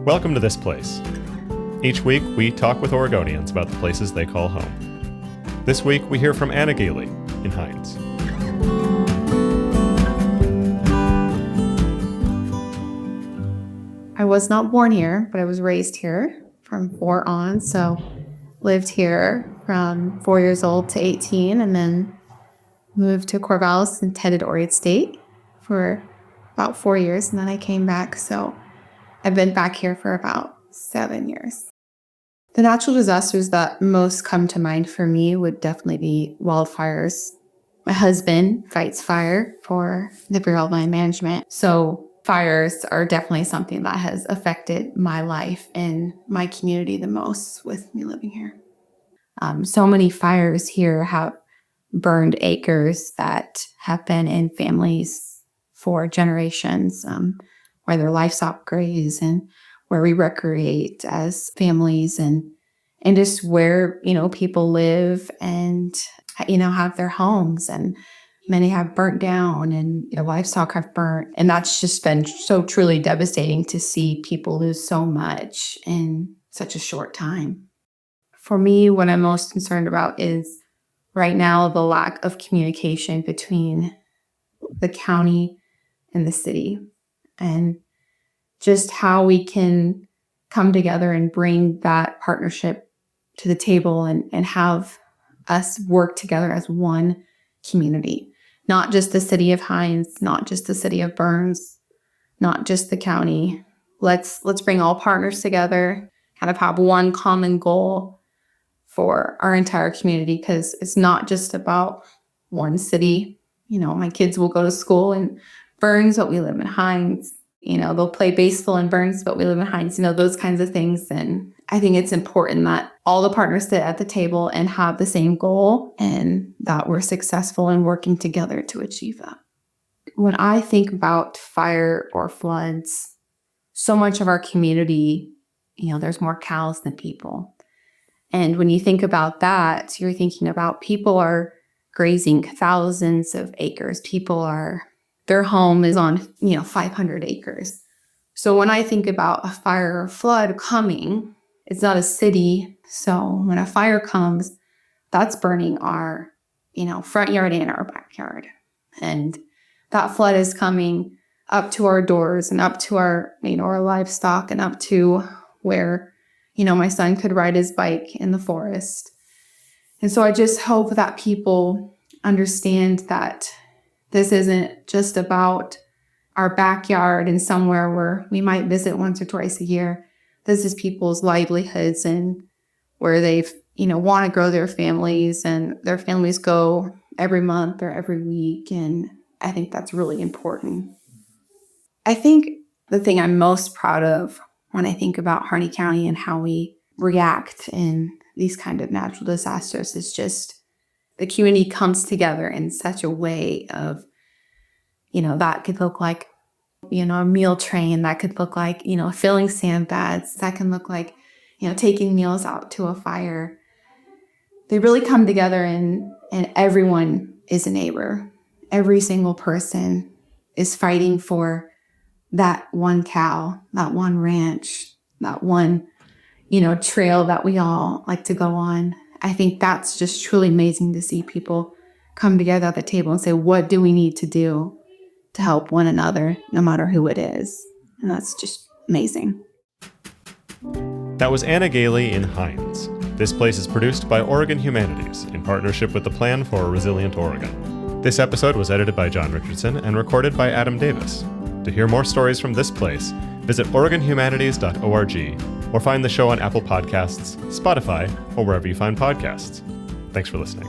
Welcome to This Place. Each week, we talk with Oregonians about the places they call home. This week, we hear from Anna Gahley in Hines. I was not born here, but I was raised here from 4 on. So lived here from 4 years old to 18, and then moved to Corvallis and attended Oregon State for about 4 years. And then I came back. So I've been back here for about 7 years. The natural disasters that most come to mind for me would definitely be wildfires. My husband fights fire for the Bureau of Land Management. So fires are definitely something that has affected my life and my community the most with me living here. So many fires here have burned acres that have been in families for generations, where their livestock graze and where we recreate as families and just where, people live and, have their homes, and many have burnt down and their livestock have burnt. And that's just been so truly devastating to see people lose so much in such a short time. For me, what I'm most concerned about is right now the lack of communication between the county and the city, and just how we can come together and bring that partnership to the table and have us work together as one community. Not just the city of Hines, not just the city of Burns, not just the county. Let's bring all partners together, kind of have one common goal for our entire community, because it's not just about one city. My kids will go to school in Burns, but we live in Hines. They'll play baseball in Burns, but we live in Hines, those kinds of things. And I think it's important that all the partners sit at the table and have the same goal, and that we're successful in working together to achieve that. When I think about fire or floods, so much of our community, there's more cows than people. And when you think about that, you're thinking about people are grazing thousands of acres. Their home is on, 500 acres. So when I think about a fire or flood coming, it's not a city. So when a fire comes, that's burning our, front yard and our backyard. And that flood is coming up to our doors and up to our, our livestock, and up to where, my son could ride his bike in the forest. And so I just hope that people understand that this isn't just about our backyard and somewhere where we might visit once or twice a year. This is people's livelihoods, and where they've, want to grow their families, and their families go every month or every week. And I think that's really important. I think the thing I'm most proud of when I think about Harney County and how we react in these kind of natural disasters is just the community comes together in such a way of, that could look like, a meal train. That could look like, filling sandbags. That can look like, taking meals out to a fire. They really come together, and everyone is a neighbor. Every single person is fighting for that one cow, that one ranch, that one, trail that we all like to go on. I think that's just truly amazing to see people come together at the table and say, what do we need to do to help one another, no matter who it is? And that's just amazing. That was Anna Gahley in Hines. This Place is produced by Oregon Humanities in partnership with the Plan for a Resilient Oregon. This episode was edited by John Richardson and recorded by Adam Davis. To hear more stories from This Place, visit OregonHumanities.org or find the show on Apple Podcasts, Spotify, or wherever you find podcasts. Thanks for listening.